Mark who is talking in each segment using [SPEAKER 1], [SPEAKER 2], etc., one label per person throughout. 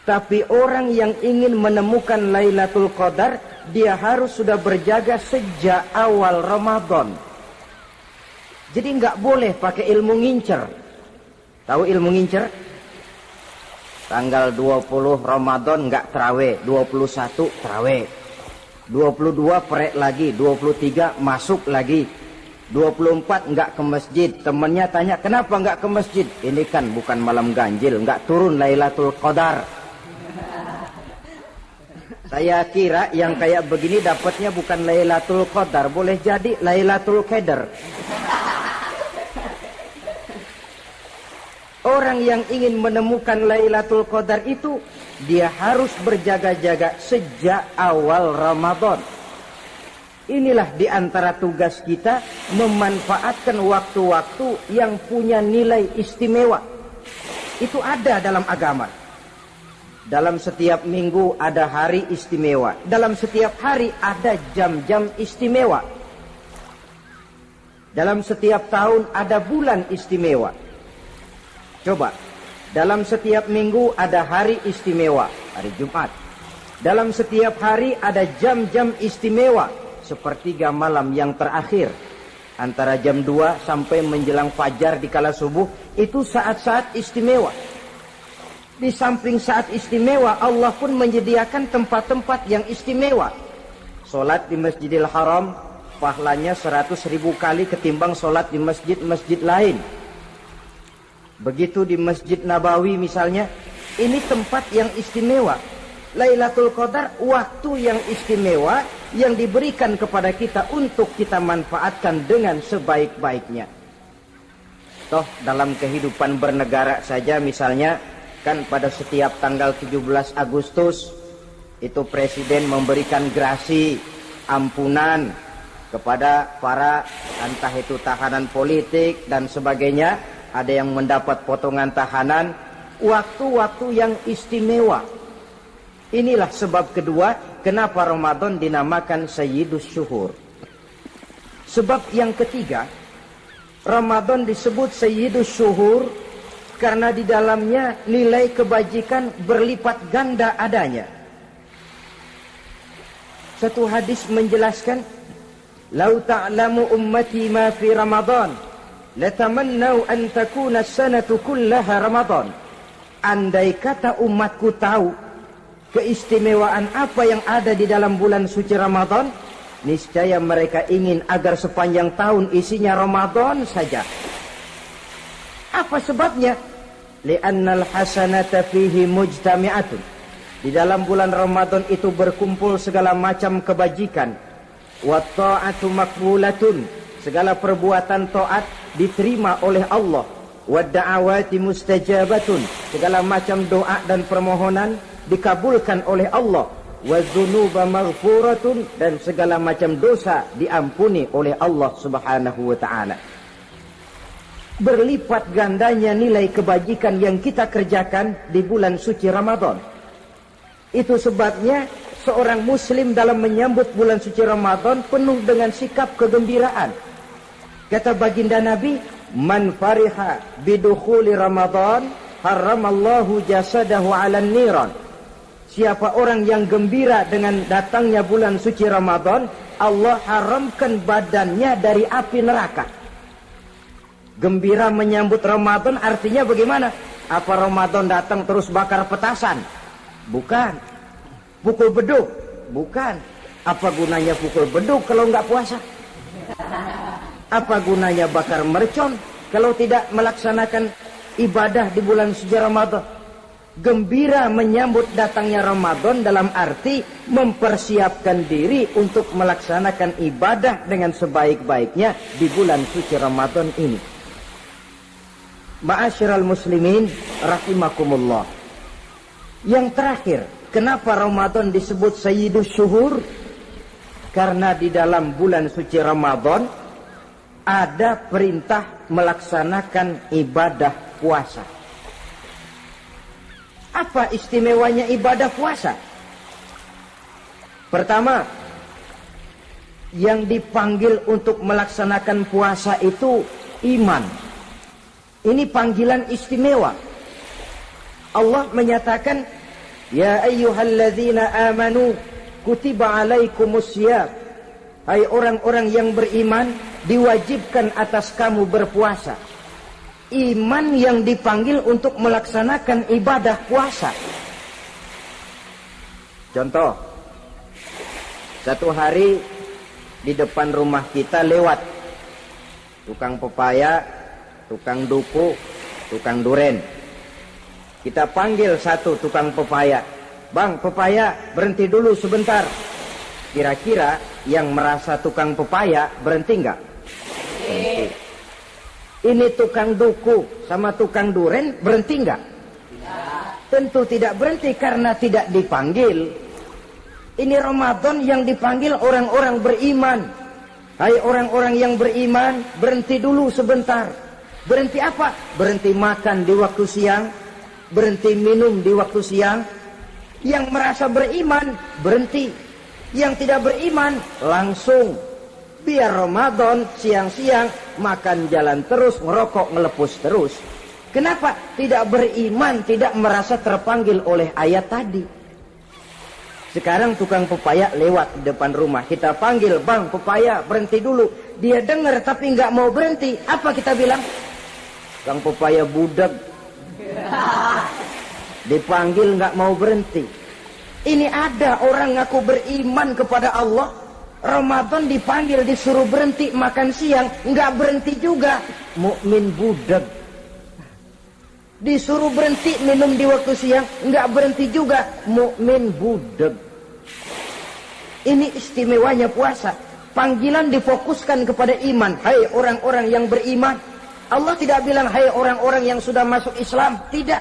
[SPEAKER 1] Tapi orang yang ingin menemukan Lailatul Qadar, dia harus sudah berjaga sejak awal Ramadan. Jadi nggak boleh pakai ilmu ngincer. Tahu ilmu ngincer? Tanggal 20 Ramadan nggak terawih, 21 terawih, 22 perek lagi, 23 masuk lagi, 24 nggak ke masjid. Temennya tanya, kenapa nggak ke masjid? Ini kan bukan malam ganjil, nggak turun Lailatul Qadar. Saya kira yang kayak begini dapatnya bukan Lailatul Qadar, boleh jadi Lailatul Qadar. Orang yang ingin menemukan Lailatul Qadar itu, dia harus berjaga-jaga sejak awal Ramadan. Inilah diantara tugas kita, memanfaatkan waktu-waktu yang punya nilai istimewa. Itu ada dalam agama. Dalam setiap minggu ada hari istimewa. Dalam setiap hari ada jam-jam istimewa. Dalam setiap tahun ada bulan istimewa. Coba, dalam setiap minggu ada hari istimewa, hari Jumat. Dalam setiap hari ada jam-jam istimewa, sepertiga malam yang terakhir. Antara jam 2 sampai menjelang fajar di kala subuh, itu saat-saat istimewa. Di samping saat istimewa, Allah pun menyediakan tempat-tempat yang istimewa. Solat di Masjidil Haram, pahalanya 100.000 kali ketimbang solat di masjid-masjid lain. Begitu di Masjid Nabawi misalnya, ini tempat yang istimewa. Lailatul Qadar, waktu yang istimewa yang diberikan kepada kita untuk kita manfaatkan dengan sebaik-baiknya. Toh dalam kehidupan bernegara saja misalnya, kan pada setiap tanggal 17 Agustus itu presiden memberikan grasi ampunan kepada para entah itu tahanan politik dan sebagainya. Ada yang mendapat potongan tahanan. Waktu-waktu yang istimewa. Inilah sebab kedua kenapa Ramadan dinamakan Sayyidus Syuhur. Sebab yang ketiga, Ramadan disebut Sayyidus Syuhur karena di dalamnya nilai kebajikan berlipat ganda adanya. Satu hadis menjelaskan, "Lau ta'lamu ummati ma fi Ramadan, latamannau an takuna as-sanatu kullaha Ramadan." Andai kata umatku tahu keistimewaan apa yang ada di dalam bulan suci Ramadan, niscaya mereka ingin agar sepanjang tahun isinya Ramadan saja. Apa sebabnya? Li'annal hasanata fihi mujtami'atun. Di dalam bulan Ramadan itu berkumpul segala macam kebajikan. Wa ta'atu maqbulatun. Segala perbuatan taat diterima oleh Allah. Wa da'awati mustajabatun. Segala macam doa dan permohonan dikabulkan oleh Allah. Wa dzunuba maghfuratun. Dan segala macam dosa diampuni oleh Allah Subhanahu wa ta'ala. Berlipat gandanya nilai kebajikan yang kita kerjakan di bulan suci Ramadan. Itu sebabnya seorang muslim dalam menyambut bulan suci Ramadan penuh dengan sikap kegembiraan. Kata baginda Nabi, "Man fariha bidukhuli Ramadan, haramallahu jasadahu 'alan niran." Siapa orang yang gembira dengan datangnya bulan suci Ramadan, Allah haramkan badannya dari api neraka. Gembira menyambut Ramadan artinya bagaimana? Apa Ramadan datang terus bakar petasan? Bukan. Pukul beduk? Bukan. Apa gunanya pukul beduk kalau nggak puasa? Apa gunanya bakar mercon kalau tidak melaksanakan ibadah di bulan suci Ramadan? Gembira menyambut datangnya Ramadan dalam arti mempersiapkan diri untuk melaksanakan ibadah dengan sebaik-baiknya di bulan suci Ramadan ini. Ma'asyiral muslimin rahimakumullah. Yang terakhir, kenapa Ramadan disebut Sayyidus Syuhur? Karena di dalam bulan suci Ramadan ada perintah melaksanakan ibadah puasa. Apa istimewanya ibadah puasa? Pertama, yang dipanggil untuk melaksanakan puasa itu iman. Ini panggilan istimewa. Allah menyatakan, Ya ayyuhalladzina amanu kutiba alaikumusiyam. Hai orang-orang yang beriman, diwajibkan atas kamu berpuasa. Iman yang dipanggil untuk melaksanakan ibadah puasa. Contoh, satu hari di depan rumah kita lewat tukang pepaya, tukang duku, tukang duren. Kita panggil satu tukang pepaya. Bang, pepaya, berhenti dulu sebentar. Kira-kira yang merasa tukang pepaya berhenti enggak? Berhenti. Ini tukang duku sama tukang duren berhenti enggak? Tentu tidak berhenti karena tidak dipanggil. Ini Ramadan yang dipanggil orang-orang beriman. Hai orang-orang yang beriman, berhenti dulu sebentar. Berhenti apa? Berhenti makan di waktu siang, berhenti minum di waktu siang. Yang merasa beriman, berhenti. Yang tidak beriman, langsung. Biar Ramadan siang-siang makan jalan terus, ngerokok, ngelepus terus. Kenapa? Tidak beriman, tidak merasa terpanggil oleh ayat tadi. Sekarang tukang pepaya lewat di depan rumah. Kita panggil, bang pepaya berhenti dulu. Dia dengar tapi nggak mau berhenti. Apa kita bilang? Tukang pepaya budak. Dipanggil nggak mau berhenti. Ini ada orang ngaku beriman kepada Allah. Ramadan dipanggil disuruh berhenti makan siang, nggak berhenti juga. Mukmin budak. Disuruh berhenti minum di waktu siang, nggak berhenti juga. Mukmin budak. Ini istimewanya puasa. Panggilan difokuskan kepada iman. Hai orang-orang yang beriman. Allah tidak bilang hai orang-orang yang sudah masuk Islam. Tidak.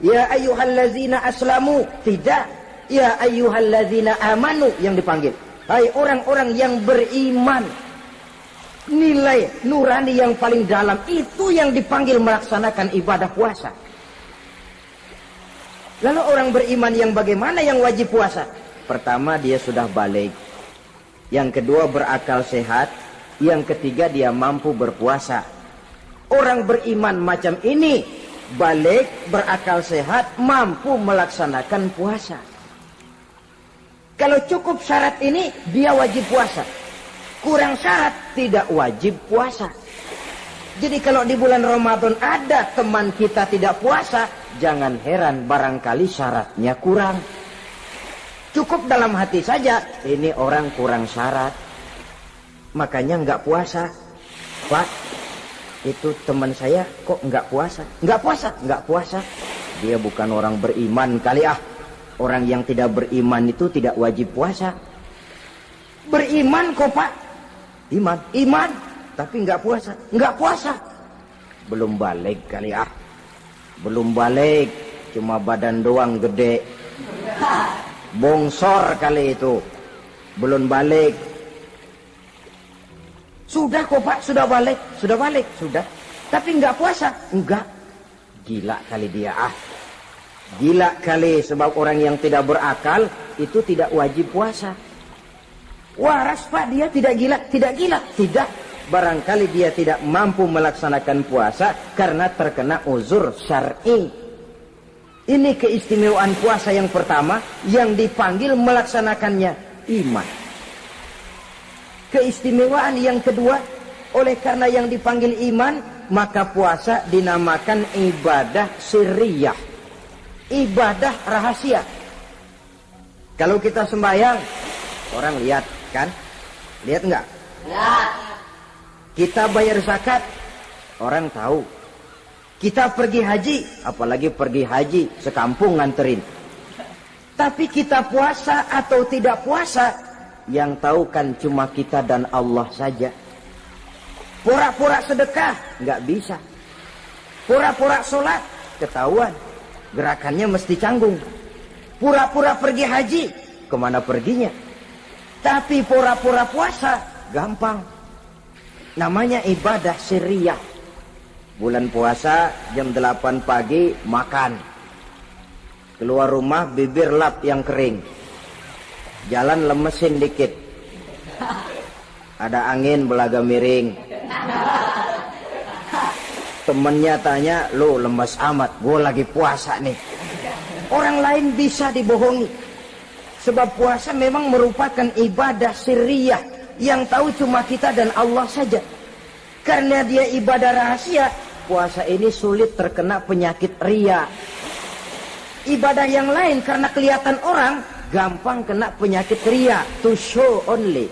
[SPEAKER 1] Ya ayyuhallazina aslamu. Tidak. Ya ayyuhallazina amanu yang dipanggil. Hai orang-orang yang beriman. Nilai nurani yang paling dalam itu yang dipanggil melaksanakan ibadah puasa. Lalu orang beriman yang bagaimana yang wajib puasa? Pertama, dia sudah balik. Yang kedua, berakal sehat. Yang ketiga, dia mampu berpuasa. Orang beriman macam ini balik, berakal sehat, mampu melaksanakan puasa. Kalau cukup syarat ini, dia wajib puasa. Kurang syarat, tidak wajib puasa. Jadi kalau di bulan Ramadan ada teman kita tidak puasa, jangan heran barangkali syaratnya kurang. Cukup dalam hati saja, ini orang kurang syarat. Makanya nggak puasa. Pak, itu teman saya kok nggak puasa? Nggak puasa? Nggak puasa. Dia bukan orang beriman kali ah. Orang yang tidak beriman itu tidak wajib puasa. Beriman kok pak? Iman, tapi nggak puasa. Nggak puasa. Belum balik kali ah. Belum balik, cuma badan doang gede. Bongsor kali itu. Belum balik. Sudah kok pak, sudah balik. Sudah. Tapi nggak puasa. Enggak. Gila kali dia ah. Gila kali, sebab orang yang tidak berakal itu tidak wajib puasa. Waras pak, dia tidak gila. Tidak. Barangkali dia tidak mampu melaksanakan puasa karena terkena uzur syar'i. Ini keistimewaan puasa yang pertama yang dipanggil melaksanakannya iman. Keistimewaan yang kedua, oleh karena yang dipanggil iman, maka puasa dinamakan ibadah sirriyah. Ibadah rahasia. Kalau kita sembahyang, orang lihat kan? Lihat enggak? Lihat. Kita bayar zakat, orang tahu. Kita pergi haji, apalagi pergi haji sekampung nganterin. Tapi kita puasa atau tidak puasa, yang tahu kan cuma kita dan Allah saja. Pura-pura sedekah, nggak bisa. Pura-pura sholat, ketahuan. Gerakannya mesti canggung. Pura-pura pergi haji, kemana perginya? Tapi pura-pura puasa, gampang. Namanya ibadah sirriyah. Bulan puasa, jam 8 pagi, makan. Keluar rumah, bibir lap yang kering. Jalan lemesin dikit. Ada angin, belaga miring. Temennya tanya, lu lemes amat, gue lagi puasa nih. orang lain bisa dibohongi. Sebab puasa memang merupakan ibadah sirriyah yang tahu cuma kita dan Allah saja. Karena dia ibadah rahasia, puasa ini sulit terkena penyakit riya. Ibadah yang lain karena kelihatan orang, gampang kena penyakit riya, to show only.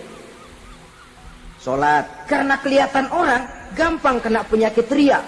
[SPEAKER 1] Sholat karena kelihatan orang, gampang kena penyakit riya.